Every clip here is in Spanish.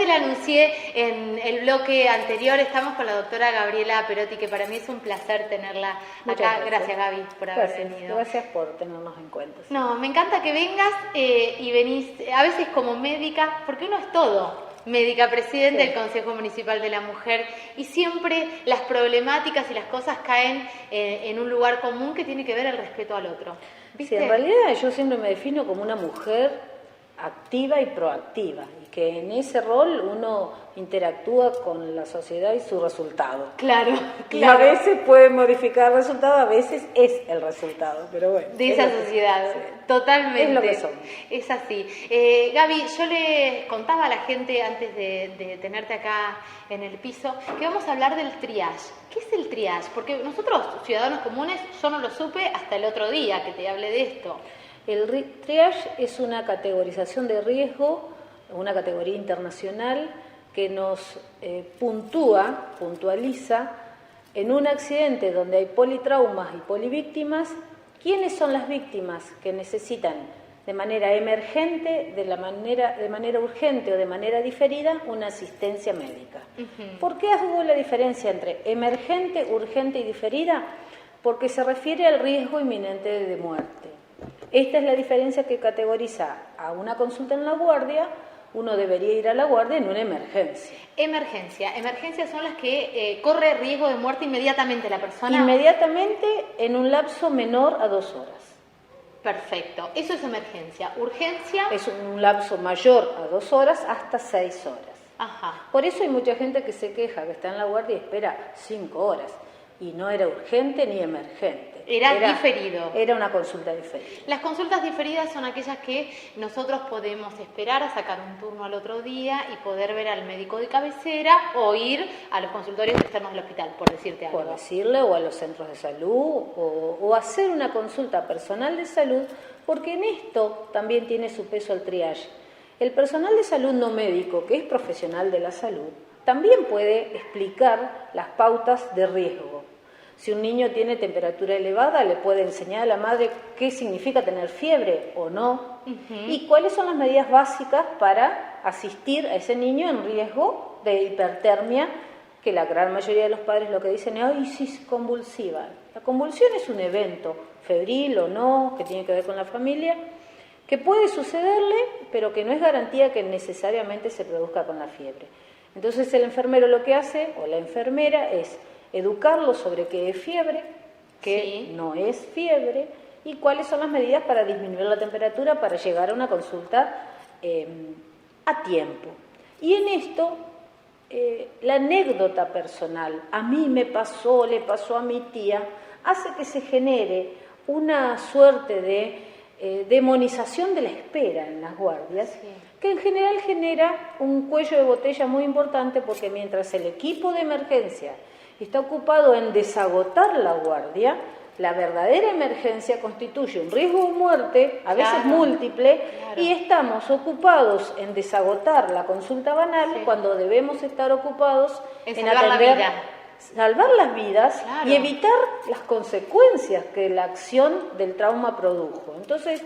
te la anuncié en el bloque anterior, estamos con la doctora Gabriela Perotti, que para mí es un placer tenerla acá. Gracias, Gaby, por haber venido. Gracias por tenernos en cuenta. Sí. No, me encanta que vengas y venís a veces como médica, porque uno es todo. Médica, presidente del Consejo Municipal de la Mujer, y siempre las problemáticas y las cosas caen en un lugar común que tiene que ver el respeto al otro. ¿Viste? Sí, en realidad yo siempre me defino como una mujer activa y proactiva, y que en ese rol uno interactúa con la sociedad y su resultado. Claro. Y a veces puede modificar el resultado, a veces es el resultado, pero bueno. De esa sociedad, totalmente. Es lo que somos. Es así. Gaby, yo les contaba a la gente antes de tenerte acá en el piso que vamos a hablar del triage. ¿Qué es el triage? Porque nosotros, ciudadanos comunes, yo no lo supe hasta el otro día que te hablé de esto. El triage es una categorización de riesgo, una categoría internacional que nos puntualiza en un accidente donde hay politraumas y polivíctimas, quiénes son las víctimas que necesitan de manera emergente, de manera urgente o de manera diferida una asistencia médica. ¿Por qué hago la diferencia entre emergente, urgente y diferida? Porque se refiere al riesgo inminente de muerte. Esta es la diferencia que categoriza a una consulta en la guardia. Uno debería ir a la guardia en una emergencia. Emergencias son las que corre riesgo de muerte inmediatamente la persona. Inmediatamente en un lapso menor a 2 horas. Perfecto, eso es emergencia. Urgencia es un lapso mayor a 2 horas hasta 6 horas. Ajá. Por eso hay mucha gente que se queja, que está en la guardia y espera 5 horas. Y no era urgente ni emergente. Era diferido. Era una consulta diferida. Las consultas diferidas son aquellas que nosotros podemos esperar a sacar un turno al otro día y poder ver al médico de cabecera o ir a los consultorios externos del hospital, por decirte algo. Por decirle, o a los centros de salud, o hacer una consulta personal de salud, porque en esto también tiene su peso el triage. El personal de salud no médico, que es profesional de la salud, también puede explicar las pautas de riesgo. Si un niño tiene temperatura elevada, le puede enseñar a la madre qué significa tener fiebre o no, y cuáles son las medidas básicas para asistir a ese niño en riesgo de hipertermia, que la gran mayoría de los padres lo que dicen es, ¡ay, sí, es convulsiva! La convulsión es un evento, febril o no, que tiene que ver con la familia, que puede sucederle, pero que no es garantía que necesariamente se produzca con la fiebre. Entonces el enfermero lo que hace, o la enfermera, es educarlo sobre qué es fiebre, qué no es fiebre, y cuáles son las medidas para disminuir la temperatura para llegar a una consulta a tiempo. Y en esto, la anécdota personal, a mí me pasó, le pasó a mi tía, hace que se genere una suerte de demonización de la espera en las guardias, que en general genera un cuello de botella muy importante, porque mientras el equipo de emergencia está ocupado en desagotar la guardia, la verdadera emergencia constituye un riesgo de muerte, a veces múltiple, y estamos ocupados en desagotar la consulta banal cuando debemos estar ocupados en atender, salvar las vidas y evitar las consecuencias que la acción del trauma produjo. Entonces,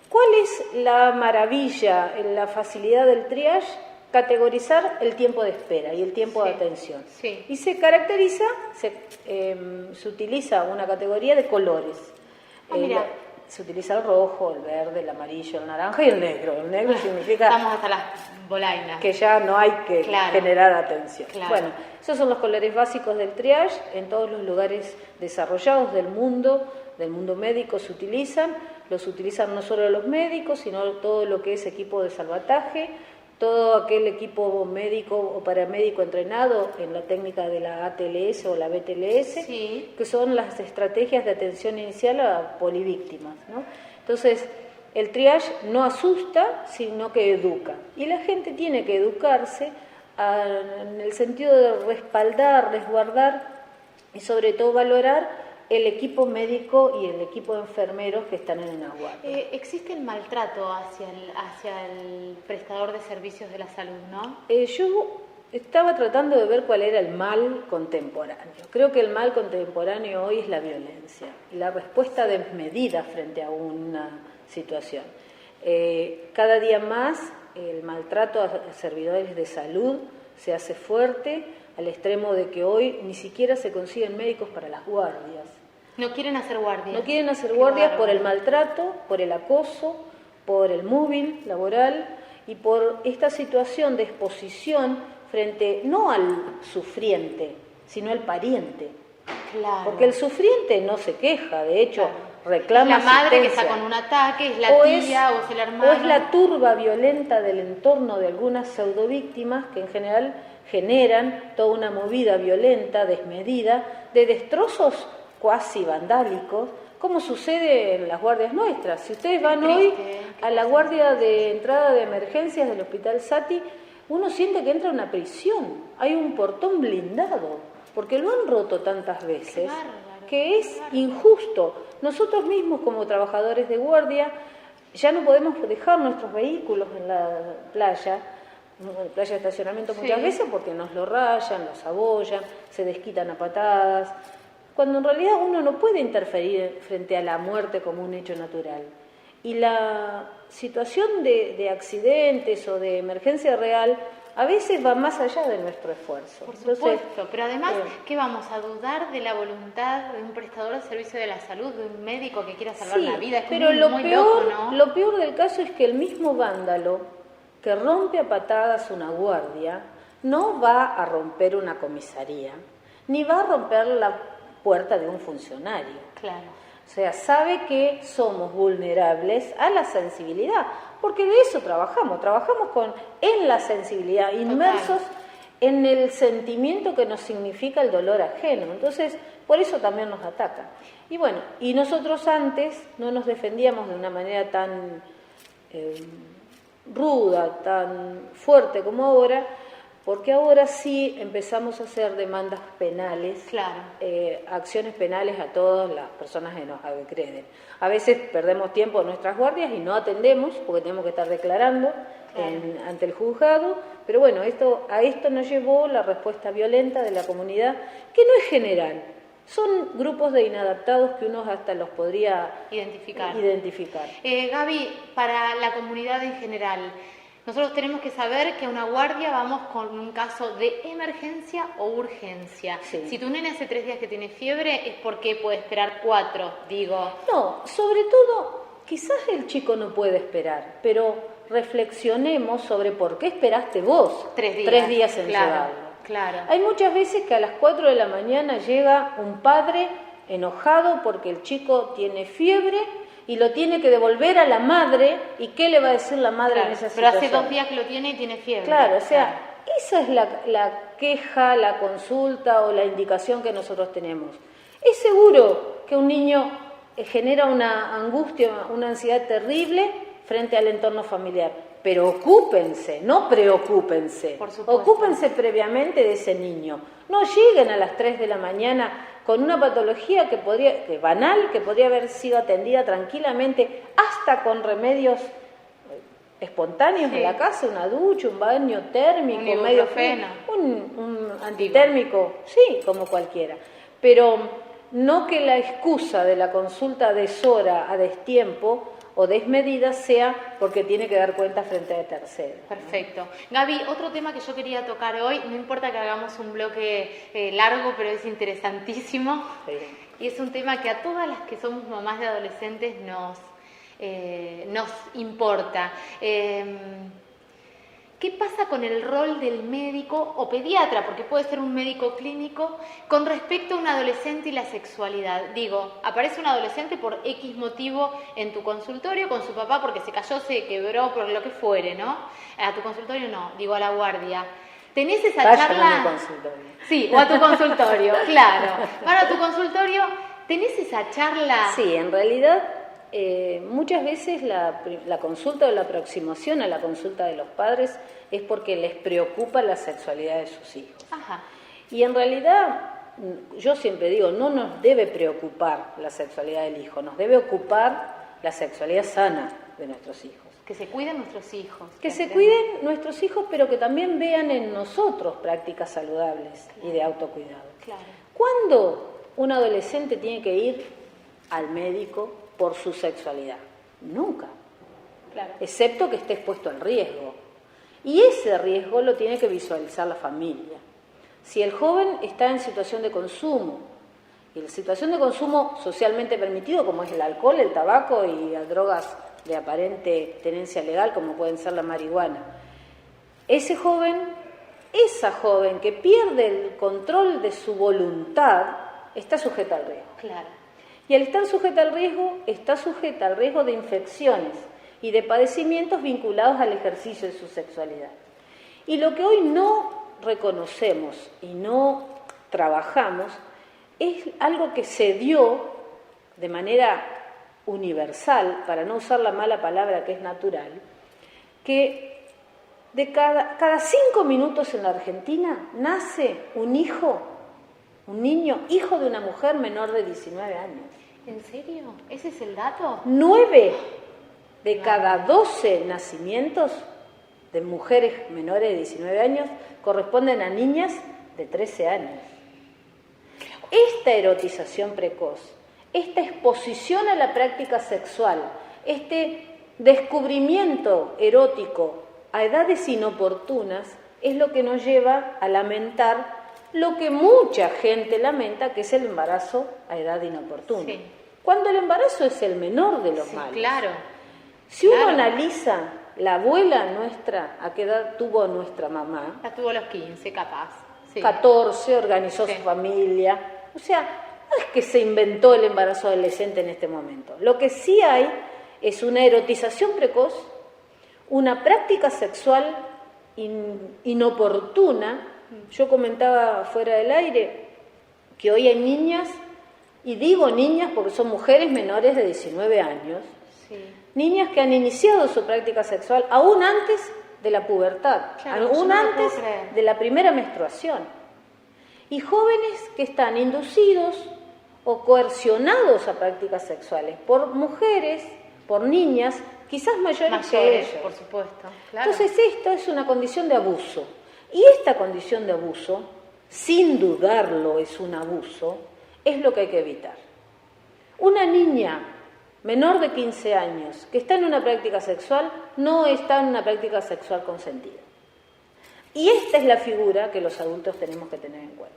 ¿cuál es la maravilla, la facilidad del triage? Categorizar el tiempo de espera y el tiempo de atención. Y se caracteriza, se utiliza una categoría de colores. Se utiliza el rojo, el verde, el amarillo, el naranja y el negro. El negro significa estamos hasta las bolainas, que ya no hay que generar atención. Bueno, esos son los colores básicos del triage. En todos los lugares desarrollados del mundo médico se utilizan. Los utilizan no solo los médicos, sino todo lo que es equipo de salvataje, todo aquel equipo médico o paramédico entrenado en la técnica de la ATLS o la BTLS, que son las estrategias de atención inicial a polivíctimas, ¿no? Entonces, el triage no asusta, sino que educa. Y la gente tiene que educarse en el sentido de respaldar, resguardar y sobre todo valorar el equipo médico y el equipo de enfermeros que están en una guardia. ¿Existe el maltrato hacia el prestador de servicios de la salud, no? Yo estaba tratando de ver cuál era el mal contemporáneo. Creo que el mal contemporáneo hoy es la violencia, la respuesta desmedida frente a una situación. Cada día más el maltrato a servidores de salud se hace fuerte al extremo de que hoy ni siquiera se consiguen médicos para las guardias. No quieren hacer guardias. No quieren hacer guardias por el maltrato, por el acoso, por el móvil laboral y por esta situación de exposición frente no al sufriente, sino al pariente. Claro. Porque el sufriente no se queja, de hecho, reclama es la madre que asistencia. está con un ataque, es la o tía o es el hermano. O es la turba violenta del entorno de algunas pseudovíctimas que en general generan toda una movida violenta, desmedida, de destrozos cuasi vandálicos, como sucede en las guardias nuestras. Si ustedes van hoy a la guardia de entrada de emergencias del Hospital Sati, uno siente que entra a una prisión. Hay un portón blindado, porque lo han roto tantas veces que es injusto. Nosotros mismos como trabajadores de guardia ya no podemos dejar nuestros vehículos en la playa de estacionamiento muchas veces porque nos lo rayan, los abollan, se desquitan a patadas, cuando en realidad uno no puede interferir frente a la muerte como un hecho natural. Y la situación de accidentes o de emergencia real a veces va más allá de nuestro esfuerzo. Por supuesto, pero además, ¿qué vamos a dudar de la voluntad de un prestador de servicio de la salud, de un médico que quiera salvar la vida? Es como pero muy loco, ¿no? lo peor del caso es que el mismo vándalo que rompe a patadas una guardia no va a romper una comisaría, ni va a romper la puerta de un funcionario. Claro. O sea, sabe que somos vulnerables a la sensibilidad, porque de eso trabajamos en la sensibilidad, inmersos en el sentimiento que nos significa el dolor ajeno. Entonces, por eso también nos ataca. Y bueno, y nosotros antes no nos defendíamos de una manera tan ruda, tan fuerte como ahora, porque ahora sí empezamos a hacer demandas penales, acciones penales a todas las personas que nos agreden. A veces perdemos tiempo en nuestras guardias y no atendemos porque tenemos que estar declarando ante el juzgado, pero bueno, a esto nos llevó la respuesta violenta de la comunidad, que no es general. Son grupos de inadaptados que uno hasta los podría identificar. Gaby, para la comunidad en general, nosotros tenemos que saber que a una guardia vamos con un caso de emergencia o urgencia. Sí. Si tu nene hace 3 días que tiene fiebre, es porque puede esperar 4, digo. No, sobre todo, quizás el chico no puede esperar, pero reflexionemos sobre por qué esperaste vos 3 días en llevarlo. Claro. Hay muchas veces que a las 4 de la mañana llega un padre enojado porque el chico tiene fiebre y lo tiene que devolver a la madre, ¿y qué le va a decir la madre en esa situación? Pero hace 2 días que lo tiene y tiene fiebre. Claro, o sea, esa es la queja, la consulta o la indicación que nosotros tenemos. Es seguro que un niño genera una angustia, una ansiedad terrible frente al entorno familiar, pero ocúpense, no preocúpense. Ocúpense previamente de ese niño. No lleguen a las 3 de la mañana con una patología banal, que podría haber sido atendida tranquilamente, hasta con remedios espontáneos en la casa, una ducha, un baño térmico, un antitérmico, como cualquiera. Pero no que la excusa de la consulta a deshora, a destiempo o desmedida sea porque tiene que dar cuenta frente a terceros. Perfecto. Gaby, otro tema que yo quería tocar hoy, no importa que hagamos un bloque largo, pero es interesantísimo, y es un tema que a todas las que somos mamás de adolescentes nos importa. ¿Qué pasa con el rol del médico o pediatra, porque puede ser un médico clínico, con respecto a un adolescente y la sexualidad? Digo, aparece un adolescente por X motivo en tu consultorio con su papá porque se cayó, se quebró, por lo que fuere, ¿no? A tu consultorio no, digo a la guardia. ¿Tenés esa charla? A mi consultorio. Sí, o a tu consultorio, claro. Para tu consultorio, ¿tenés esa charla? Sí, en realidad muchas veces la consulta o la aproximación a la consulta de los padres es porque les preocupa la sexualidad de sus hijos. Ajá. Y en realidad, yo siempre digo, no nos debe preocupar la sexualidad del hijo, nos debe ocupar la sexualidad sana de nuestros hijos. Que se cuiden nuestros hijos. Que se cuiden nuestros hijos, pero que también vean en nosotros prácticas saludables y de autocuidado. Claro. ¿Cuándo un adolescente tiene que ir al médico por su sexualidad? Nunca. Claro. Excepto que esté expuesto al riesgo. Y ese riesgo lo tiene que visualizar la familia. Si el joven está en situación de consumo, y la situación de consumo socialmente permitido, como es el alcohol, el tabaco y las drogas de aparente tenencia legal, como pueden ser la marihuana, esa joven que pierde el control de su voluntad, está sujeta al riesgo. Claro. Y al estar sujeta al riesgo, está sujeta al riesgo de infecciones y de padecimientos vinculados al ejercicio de su sexualidad. Y lo que hoy no reconocemos y no trabajamos es algo que se dio de manera universal, para no usar la mala palabra que es natural, que de cada 5 minutos en la Argentina nace un niño, hijo de una mujer menor de 19 años. ¿En serio? ¿Ese es el dato? 9 de cada 12 nacimientos de mujeres menores de 19 años corresponden a niñas de 13 años. Esta erotización precoz, esta exposición a la práctica sexual, este descubrimiento erótico a edades inoportunas es lo que nos lleva a lamentar lo que mucha gente lamenta, que es el embarazo a edad inoportuna. Sí. Cuando el embarazo es el menor de los Sí, males. claro. Si uno Claro. analiza la abuela nuestra, ¿a qué edad tuvo nuestra mamá? La tuvo a los 15, capaz. Sí. 14, organizó Sí. su familia. O sea, no es que se inventó el embarazo adolescente en este momento. Lo que sí hay es una erotización precoz, una práctica sexual inoportuna. Yo comentaba fuera del aire que hoy hay niñas, y digo niñas porque son mujeres menores de 19 años, Sí. niñas que han iniciado su práctica sexual aún antes de la pubertad, Claro, yo aún no lo antes puedo creer. de la primera menstruación. Y jóvenes que están inducidos o coercionados a prácticas sexuales por mujeres, por niñas, quizás mayores que Mayores, ellos. por supuesto. Claro. Entonces esto es una condición de abuso. Y esta condición de abuso, sin dudarlo es un abuso, es lo que hay que evitar. Una niña menor de 15 años que está en una práctica sexual no está en una práctica sexual consentida. Y esta es la figura que los adultos tenemos que tener en cuenta.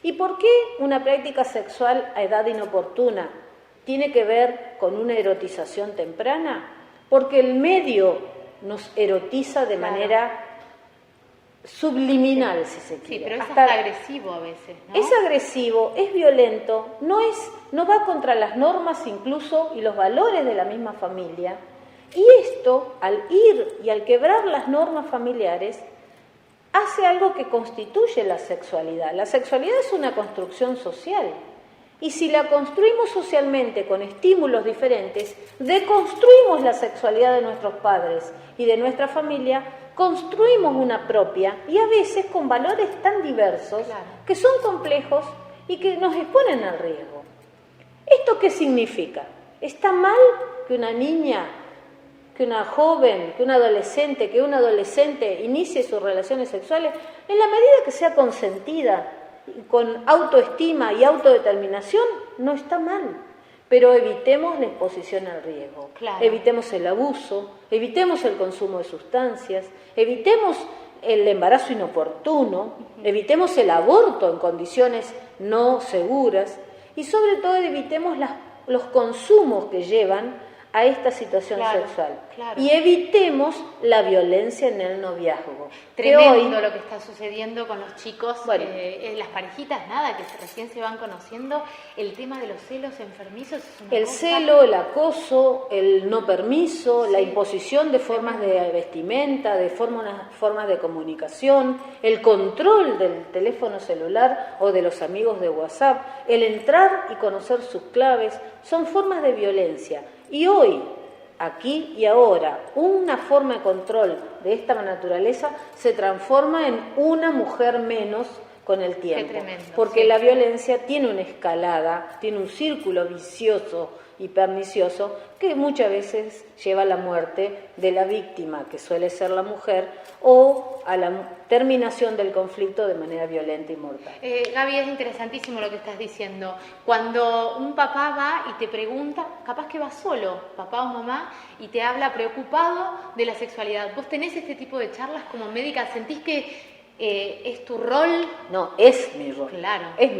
¿Y por qué una práctica sexual a edad inoportuna tiene que ver con una erotización temprana? Porque el medio nos erotiza de Claro. manera subliminal, si se quiere. Sí, pero es hasta agresivo a veces, ¿no? Es agresivo, es violento, no va contra las normas incluso y los valores de la misma familia. Y esto, al ir y al quebrar las normas familiares, hace algo que constituye la sexualidad. La sexualidad es una construcción social. Y si la construimos socialmente con estímulos diferentes, deconstruimos la sexualidad de nuestros padres y de nuestra familia, construimos una propia y a veces con valores tan diversos, Claro. que son complejos y que nos exponen al riesgo. ¿Esto qué significa? ¿Está mal que una niña, que una joven, que un adolescente inicie sus relaciones sexuales? En la medida que sea consentida, con autoestima y autodeterminación, no está mal. Pero evitemos la exposición al riesgo, Claro. evitemos el abuso, evitemos el consumo de sustancias, evitemos el embarazo inoportuno, evitemos el aborto en condiciones no seguras y sobre todo evitemos los consumos que llevan a esta situación Claro, sexual. claro. Y evitemos la violencia en el noviazgo. Tremendo que hoy, lo que está sucediendo con los chicos, Bueno. las parejitas, nada, que recién se van conociendo. El tema de los celos enfermizos es una el cosa... celo, el acoso, el no permiso, la Sí. imposición de formas de vestimenta, de formas de comunicación, el control del teléfono celular o de los amigos de WhatsApp, el entrar y conocer sus claves, son formas de violencia. Y hoy, aquí y ahora, una forma de control de esta naturaleza se transforma en una mujer menos con el tiempo. tremendo, Porque sí. la violencia tiene una escalada, tiene un círculo vicioso y pernicioso que muchas veces lleva a la muerte de la víctima, que suele ser la mujer, o a la terminación del conflicto de manera violenta y mortal. Gaby, es interesantísimo lo que estás diciendo. Cuando un papá va y te pregunta, capaz que va solo, papá o mamá, y te habla preocupado de la sexualidad. ¿Vos tenés este tipo de charlas como médica? ¿Sentís que es tu rol? No, es mi rol. Claro. Es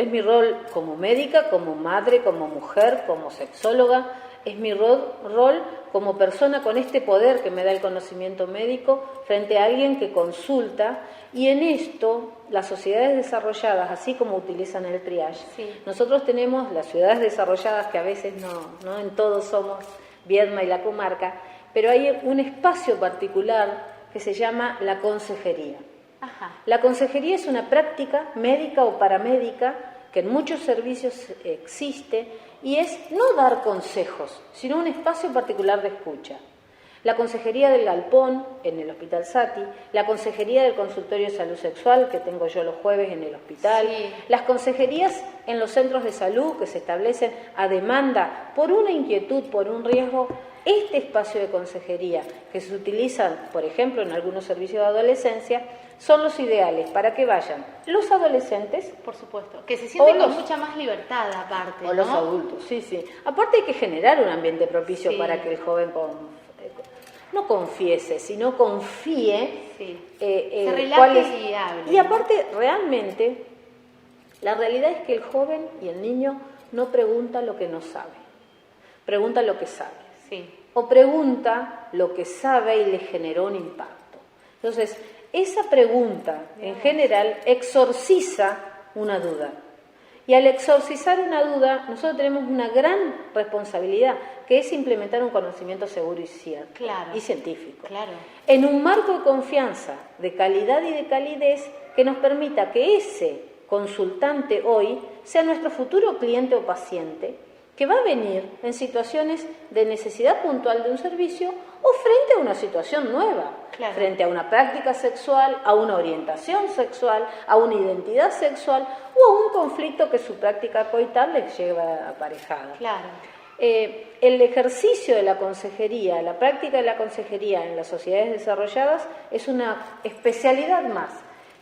mi rol como médica, como madre, como mujer, como sexóloga. Es mi rol como persona con este poder que me da el conocimiento médico frente a alguien que consulta. Y en esto, las sociedades desarrolladas, así como utilizan el triage, sí. Nosotros tenemos las ciudades desarrolladas, que a veces no en todos somos Viedma y la comarca, pero hay un espacio particular que se llama la consejería. Ajá. La consejería es una práctica médica o paramédica que en muchos servicios existe y es no dar consejos, sino un espacio particular de escucha. La consejería del Galpón en el Hospital Sati, la consejería del consultorio de salud sexual que tengo yo los jueves en el hospital, sí. Las consejerías en los centros de salud que se establecen a demanda por una inquietud, por un riesgo. Este espacio de consejería que se utilizan, por ejemplo, en algunos servicios de adolescencia, son los ideales para que vayan los adolescentes, por supuesto, que se sienten con mucha más libertad aparte, o los adultos, sí. Aparte hay que generar un ambiente propicio para que el joven no confiese, sino confíe, se relaje y hable. Y aparte, realmente, la realidad es que el joven y el niño no pregunta lo que no sabe, pregunta lo que sabe. Sí. O pregunta lo que sabe y le generó un impacto. Entonces, esa pregunta, en general, exorciza una duda. Y al exorcizar una duda, nosotros tenemos una gran responsabilidad, que es implementar un conocimiento seguro y cierto, claro, y científico. Claro. En un marco de confianza, de calidad y de calidez, que nos permita que ese consultante hoy sea nuestro futuro cliente o paciente, que va a venir en situaciones de necesidad puntual de un servicio o frente a una situación nueva, claro. Frente a una práctica sexual, a una orientación sexual, a una identidad sexual o a un conflicto que su práctica coital les lleva aparejada. Claro. El ejercicio de la consejería, la práctica de la consejería en las sociedades desarrolladas es una especialidad más.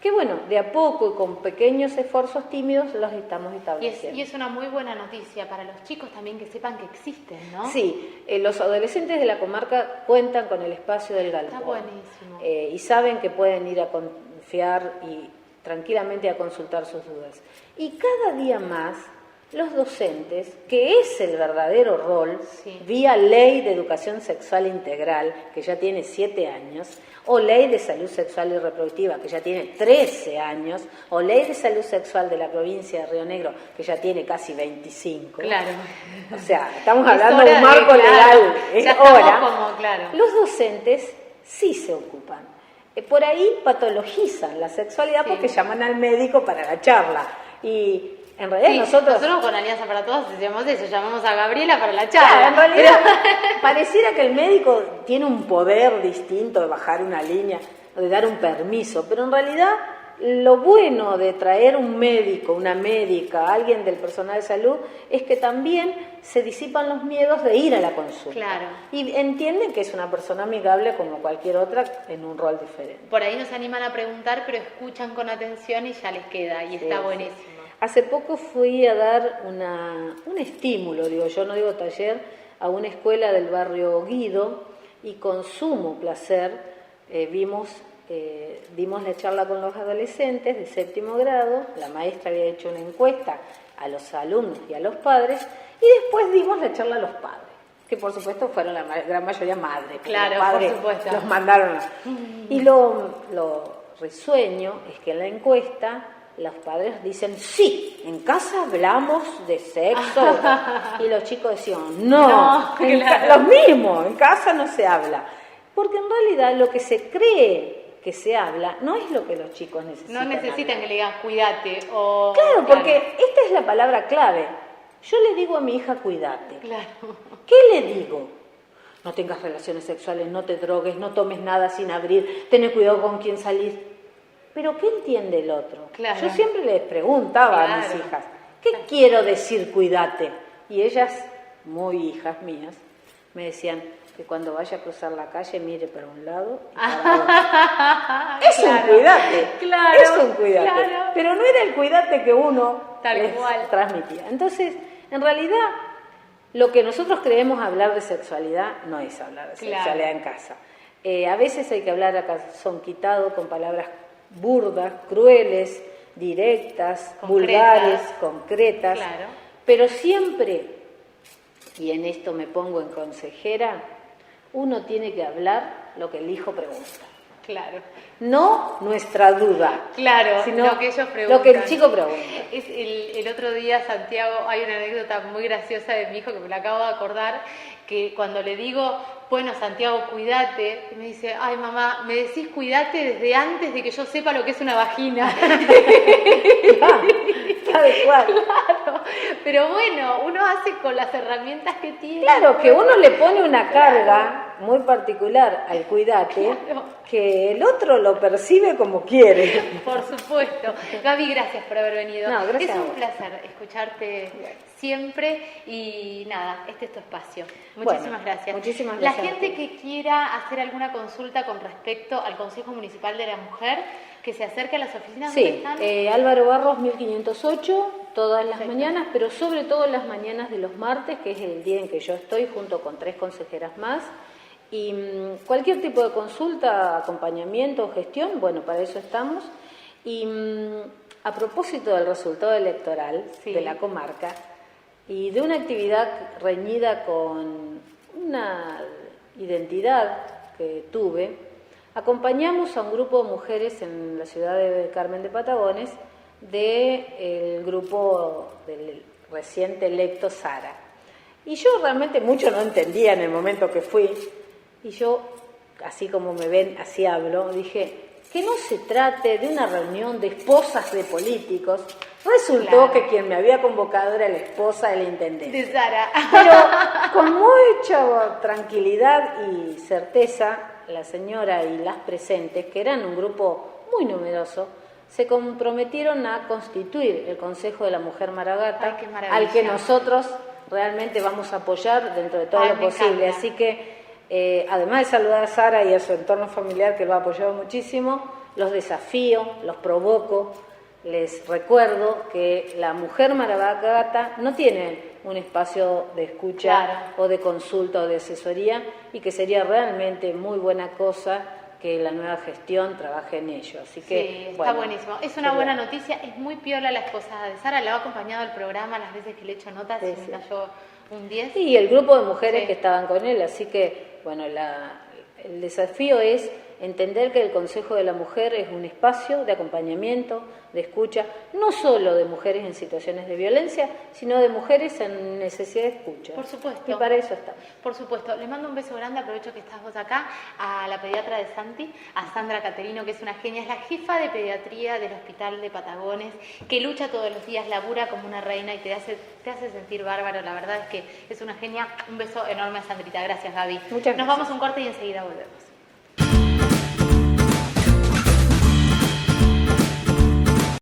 Que bueno, de a poco y con pequeños esfuerzos tímidos los estamos estableciendo. Y es una muy buena noticia para los chicos también que sepan que existen, ¿no? Sí, los adolescentes de la comarca cuentan con el espacio del Galpón. Está buenísimo. Y saben que pueden ir a confiar y tranquilamente a consultar sus dudas. Y cada día más los docentes, que es el verdadero rol, sí. Vía Ley de Educación Sexual Integral, que ya tiene 7 años, o Ley de Salud Sexual y Reproductiva, que ya tiene 13 años, o Ley de Salud Sexual de la provincia de Río Negro, que ya tiene casi 25. Claro. O sea, estamos hablando de un marco legal. Es hora. Claro. Los docentes sí se ocupan. Por ahí patologizan la sexualidad porque llaman al médico para la charla. Y en realidad nosotros con Alianza para Todas decíamos eso, llamamos a Gabriela para la charla. Claro, en realidad pareciera que el médico tiene un poder distinto de bajar una línea, de dar un permiso, pero en realidad lo bueno de traer un médico, una médica, alguien del personal de salud, es que también se disipan los miedos de ir a la consulta. Claro. Y entienden que es una persona amigable como cualquier otra en un rol diferente. Por ahí nos animan a preguntar, pero escuchan con atención y ya les queda, y está buenísimo. Hace poco fui a dar un estímulo, yo no digo taller, a una escuela del barrio Guido y con sumo placer dimos la charla con los adolescentes de 7º grado, la maestra había hecho una encuesta a los alumnos y a los padres y después dimos la charla a los padres, que por supuesto fueron la gran mayoría madres. Claro, los padres por supuesto. Los mandaron. Y lo risueño es que en la encuesta los padres dicen, sí, en casa hablamos de sexo. Y los chicos decían, no claro. Lo mismo, en casa no se habla. Porque en realidad lo que se cree que se habla no es lo que los chicos necesitan. No necesitan que le digan, cuídate. O... Claro, porque esta es la palabra clave. Yo le digo a mi hija, cuídate. Claro. ¿Qué le digo? No tengas relaciones sexuales, no te drogues, no tomes nada sin abrir, ten cuidado con quién salís. Pero ¿qué entiende el otro? Claro. Yo siempre les preguntaba a mis hijas, ¿qué quiero decir cuídate? Y ellas muy hijas mías, me decían que cuando vaya a cruzar la calle mire para un lado y para otro. Es un cuidate, claro, es un cuidate, claro. pero no era el cuidate que uno Tal cual. transmitía. Entonces, en realidad, lo que nosotros creemos hablar de sexualidad no es hablar de sexualidad en casa. A veces hay que hablar a calzón quitado con palabras burdas, crueles, directas, vulgares, concretas, claro. Pero siempre, y en esto me pongo en consejera, uno tiene que hablar lo que el hijo pregunta. Claro. No nuestra duda. Claro, sino lo que ellos preguntan. Lo que el chico pregunta. Es el otro día, Santiago, hay una anécdota muy graciosa de mi hijo que me la acabo de acordar, que cuando le digo, bueno, Santiago, cuídate, y me dice, ay mamá, me decís cuídate desde antes de que yo sepa lo que es una vagina. Claro, pero bueno, uno hace con las herramientas que tiene. Claro, que uno le pone una carga muy particular al cuidate, que el otro lo percibe como quiere. Por supuesto. Gaby, gracias por haber venido. No, gracias es a un vos. placer escucharte siempre y nada, este es tu espacio. Muchísimas gracias. Muchísimas gracias. La gente que quiera hacer alguna consulta con respecto al Consejo Municipal de la Mujer, que se acerque a las oficinas. Sí, Álvaro Barros 1508, todas las Perfecto. mañanas, pero sobre todo las mañanas de los martes, que es el día en que yo estoy junto con 3 consejeras más. Y cualquier tipo de consulta, acompañamiento o gestión, bueno, para eso estamos. Y a propósito del resultado electoral de la comarca y de una actividad reñida con una identidad que tuve, acompañamos a un grupo de mujeres en la ciudad de Carmen de Patagones del grupo del reciente electo Sara. Y yo realmente mucho no entendía en el momento que fui, y yo, así como me ven, así hablo, dije que no se trate de una reunión de esposas de políticos. Resultó que quien me había convocado era la esposa del intendente. De Sara. Pero con mucha tranquilidad y certeza, la señora y las presentes, que eran un grupo muy numeroso, se comprometieron a constituir el Consejo de la Mujer Maragata, al que nosotros realmente vamos a apoyar dentro de todo lo posible. Encanta. Así que, además de saludar a Sara y a su entorno familiar, que lo ha apoyado muchísimo, los desafío, los provoco. Les recuerdo que la mujer maragata no tiene un espacio de escucha o de consulta o de asesoría, y que sería realmente muy buena cosa que la nueva gestión trabaje en ello. Así que, sí, está buenísimo. Es una buena noticia, es muy piola la esposa de Sara, la ha acompañado al programa las veces que le he hecho notas y me cayó un 10. Y el grupo de mujeres que estaban con él, así que, bueno, el desafío es entender que el Consejo de la Mujer es un espacio de acompañamiento, de escucha, no solo de mujeres en situaciones de violencia, sino de mujeres en necesidad de escucha. Por supuesto. Y para eso estamos. Por supuesto. Le mando un beso grande, aprovecho que estás vos acá, a la pediatra de Santi, a Sandra Caterino, que es una genia, es la jefa de pediatría del Hospital de Patagones, que lucha todos los días, labura como una reina y te hace sentir bárbaro. La verdad es que es una genia. Un beso enorme a Sandrita. Gracias, Gaby. Muchas gracias. Nos vamos a un corte y enseguida volvemos.